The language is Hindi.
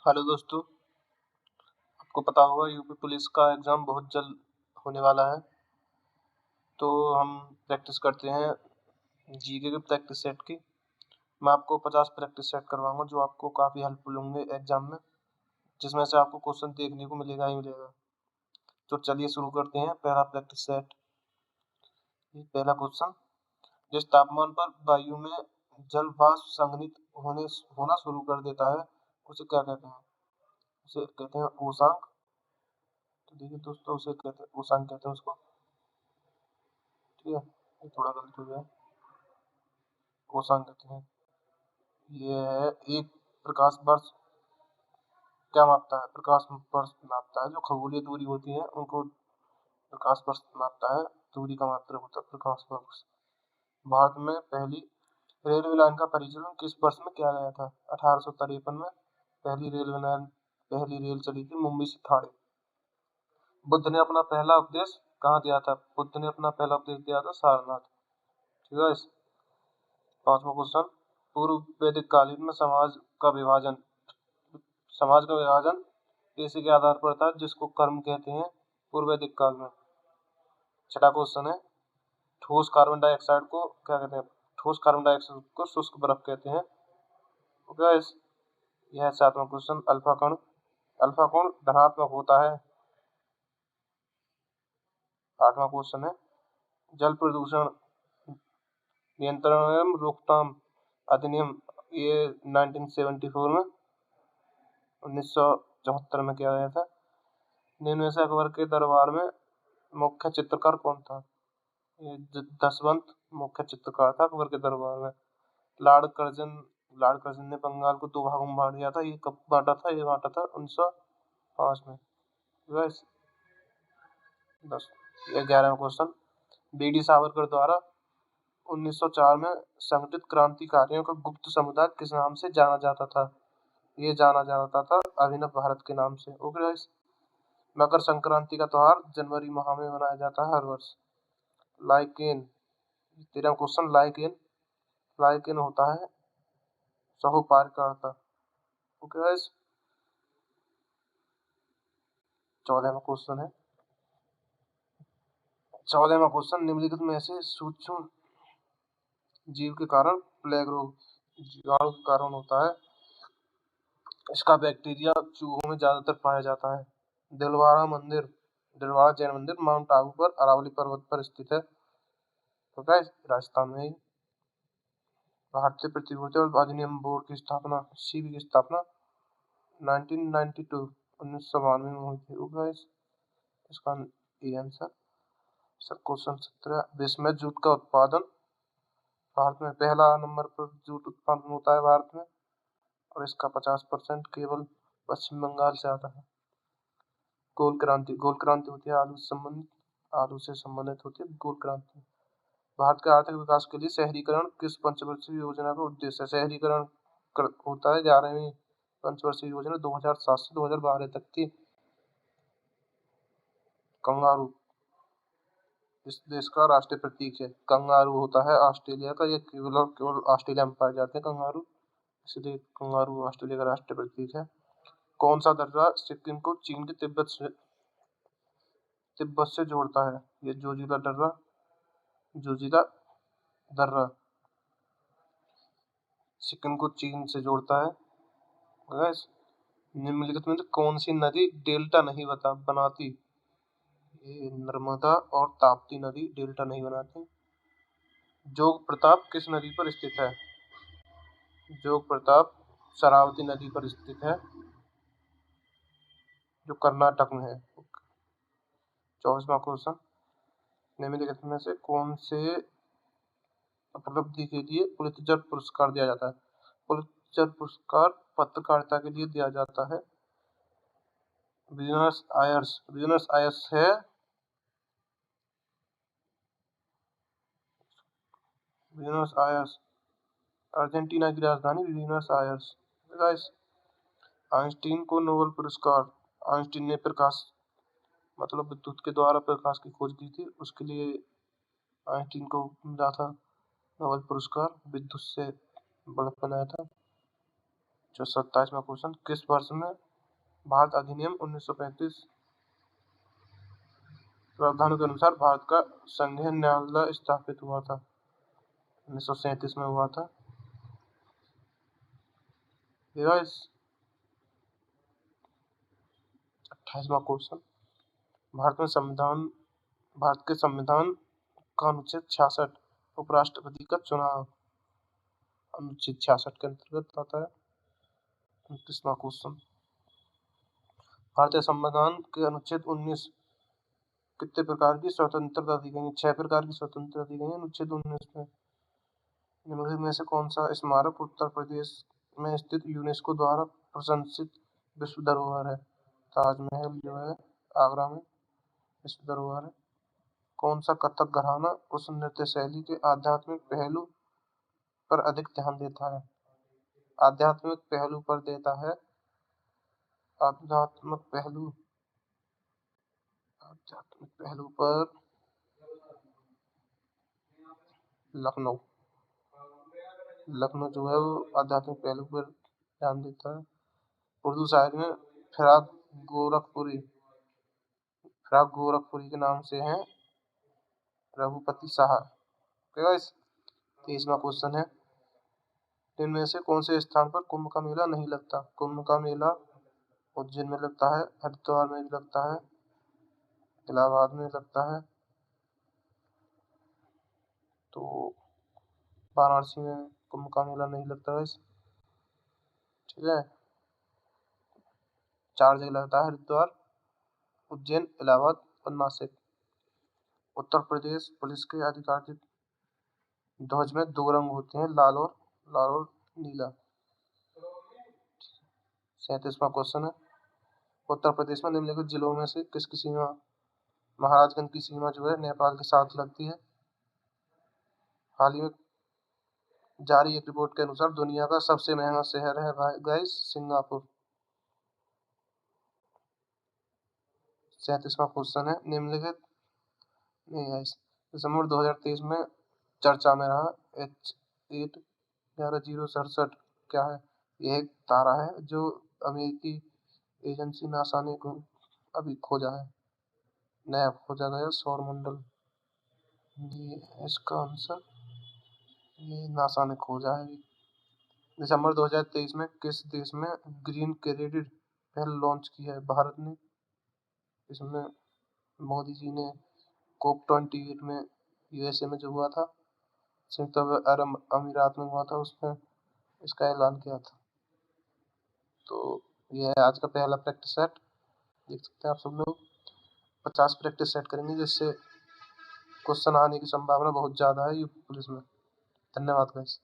हेलो दोस्तों, आपको पता होगा यूपी पुलिस का एग्ज़ाम बहुत जल्द होने वाला है। तो हम प्रैक्टिस करते हैं जीके के प्रैक्टिस सेट की। मैं आपको 50 प्रैक्टिस सेट करवाऊँगा जो आपको काफ़ी हेल्पफुल होंगे एग्ज़ाम में, जिसमें से आपको क्वेश्चन देखने को मिलेगा ही मिलेगा। तो चलिए शुरू करते हैं। पहला प्रैक्टिस सेट, पहला क्वेश्चन, जिस तापमान पर वायु में जल वाष्प संघनित होना शुरू कर देता है उसे क्या कहते हैं? उसे कहते हैं उष्मांक। तो देखिए दोस्तों, उसे कहते हैं उष्मांक कहते हैं उसको। ठीक है, ये थोड़ा गलत हो गया। उष्मांक कहते हैं। ये है एक प्रकाश वर्ष क्या मापता है? प्रकाश वर्ष मापता है। जो खगोलीय दूरी होती है उनको प्रकाश वर्ष मापता है। दूरी का मात्रक होता है प्रकाश वर्ष। भारत में पहली रेलवे लाइन का परिचालन किस वर्ष में किया गया था? 1853 में पहली रेल चली थी मुंबई से ठाणे। बुद्ध ने अपना पहला उपदेश कहाँ दिया था? बुद्ध ने अपना पहला उपदेश दिया था सारनाथ। ठीक है। पांचवा क्वेश्चन, पूर्व वैदिक कालीन में समाज का विभाजन पेशे के आधार पर था जिसको कर्म कहते हैं पूर्व वैदिक काल में। छठा क्वेश्चन है, ठोस कार्बन डाइऑक्साइड को क्या कहते हैं? ठोस कार्बन डाइऑक्साइड को शुष्क बर्फ कहते हैं। ओके, यह सातवां क्वेश्चन, अल्फा कोण धनात्मक होता है। आठवां क्वेश्चन है, जल प्रदूषण नियंत्रण एवं रोकथाम अधिनियम ये 1974 में 1974 में किया गया था। निम्न में से अकबर के दरबार में मुख्य चित्रकार कौन था? ये दसवंत मुख्य चित्रकार था अकबर के दरबार में। लॉर्ड कर्जन ने बंगाल को 2 भागों में बांट दिया था। ये कब बांटा था? ये बांटा था 1905 में। 11वां क्वेश्चन, बीडी सावरकर द्वारा 1904 में संगठित क्रांतिकारियों का गुप्त समुदाय किस नाम से जाना जाता था? ये जाना जाता था अभिनव भारत के नाम से। ओके गाइस, मकर संक्रांति का त्योहार जनवरी माह में मनाया जाता है हर वर्ष। लाइकेन, 13वां क्वेश्चन, लाइकेन होता है सहुपारकर्ता। ओके गाइस, 14वां क्वेश्चन है। 14वां क्वेश्चन, निम्नलिखित में से सूक्ष्म जीव के कारण प्लेग रोग जीवाणु के कारण होता है। इसका बैक्टीरिया चूहों में ज्यादातर पाया जाता है। दिलवाड़ा जैन मंदिर माउंट आबू पर अरावली पर्वत पर स्थित है। तो गाइस, राजस्थान में भारतीय प्रतिभूति और अधिनियम बोर्ड की स्थापना, सीबी की स्थापना 1992 में हुई थी। गाइस, इसका आंसर सर क्वेश्चन 17, विश्व में जूट का उत्पादन भारत में पहला नंबर पर जूट उत्पादन होता है भारत में, और इसका 50% केवल पश्चिम बंगाल से आता है। गोल क्रांति होती है आलू से संबंधित होती है गोल क्रांति। भारत के आर्थिक विकास के लिए शहरीकरण किस पंचवर्षीय योजना का उद्देश्य है? शहरीकरण होता है 11वीं पंचवर्षीय योजना 2007 से 2012 तक की। कंगारू इस देश का राष्ट्रीय प्रतीक है। कंगारू होता है ऑस्ट्रेलिया का। ये केवल ऑस्ट्रेलिया में पाए जाते हैं कंगारू, इसलिए कंगारू ऑस्ट्रेलिया का राष्ट्रीय प्रतीक है। कौन सा दर्रा सिक्किम को चीन के तिब्बत से जोड़ता है? ये जोजिला दर्रा सिक्किम को चीन से जोड़ता है। गैस, निम्नलिखित में कौन सी नदी डेल्टा नहीं बनाती? ये नर्मदा और ताप्ती नदी डेल्टा नहीं बनाती। जोग प्रताप किस नदी पर स्थित है? जोग प्रताप शरावती नदी पर स्थित है जो कर्नाटक में है। 24वां क्वेश्चन, निम्नलिखित में से कौन से उपलब्धि के लिए पुलित्जर पुरस्कार दिया जाता है? पुलित्जर पुरस्कार पत्रकारिता के लिए दिया जाता है। ब्यूनस आयर्स है ब्यूनस आयर्स अर्जेंटीना की राजधानी ब्यूनस आयर्स। आइंस्टीन को नोबेल पुरस्कार, आइंस्टीन ने प्रकाश मतलब विद्युत के द्वारा प्रकाश की खोज की थी, उसके लिए आइंस्टीन को मिला था नोबेल पुरस्कार। विद्युत से बल्ब बनाया था। जो 27वां क्वेश्चन, किस वर्ष में भारत अधिनियम 1935 प्रावधानों के अनुसार भारत का संघीय न्यायालय स्थापित हुआ था? 1937 में हुआ था। 28वां क्वेश्चन, भारत के संविधान का अनुच्छेद 66 उपराष्ट्रपति का चुनाव अनुच्छेद 66 के अंतर्गत आता है। 29वां क्वेश्चन, भारतीय संविधान के अनुच्छेद 19 कितने प्रकार की स्वतंत्रता दी गई है? 6 प्रकार की स्वतंत्रता दी गई है अनुच्छेद 19 में। निम्नलिखित में से कौन सा स्मारक उत्तर प्रदेश में स्थित यूनेस्को द्वारा प्रशंसित विश्व धरोहर है? ताजमहल जो है आगरा में विश्व धरोहर है। कौन सा कथक घराना उस नृत्य शैली के आध्यात्मिक पहलू पर अधिक ध्यान देता है? आध्यात्मिक पहलू पर देता है। आध्यात्मिक पहलू पर लखनऊ जो है वो आध्यात्मिक पहलू पर ध्यान देता है। उर्दू साहित्य में फिराक गोरखपुरी के नाम से हैं रघुपति साहा। 23वां क्वेश्चन है, इनमें से कौन से स्थान पर कुंभ का मेला नहीं लगता? कुंभ का मेला उज्जैन में लगता है, हरिद्वार में भी लगता है, इलाहाबाद में लगता है, तो वाराणसी में कुंभ का मेला नहीं लगता है। ठीक है, 4 जगह लगता है, हरिद्वार, उज्जैन, इलाहाबाद और नासिक। उत्तर प्रदेश पुलिस के आधिकारिक ध्वज में 2 रंग होते हैं, लाल और नीला। 37वां क्वेश्चन है, उत्तर प्रदेश में निम्नलिखित जिलों में से किसकी सीमा महाराजगंज की सीमा जो है नेपाल के साथ लगती है? हाल ही में जारी एक रिपोर्ट के अनुसार दुनिया का सबसे महंगा शहर है गाइस सिंगापुर। 37वां क्वेश्चन है, निम्नलिखित दिसंबर 2023 में चर्चा में रहा H8 11067 क्या है? यह एक तारा है जो अमेरिकी एजेंसी नासा ने अभी खोजा है, नया खोजा गया सौर मंडल। ये इसका आंसर ये नासा ने खोजा है। दिसंबर 2023 में किस देश में ग्रीन क्रेडिट पहल लॉन्च की है? भारत ने। इसमें मोदी जी ने COP28 में USA में जो हुआ था, संयुक्त अरब अमीरात में हुआ था, उसमें इसका ऐलान किया था। तो यह है आज का पहला प्रैक्टिस सेट। देख सकते हैं आप सब लोग 50 प्रैक्टिस सेट करेंगे, जिससे क्वेश्चन आने की संभावना बहुत ज़्यादा है यूपी पुलिस में। धन्यवाद गाइस।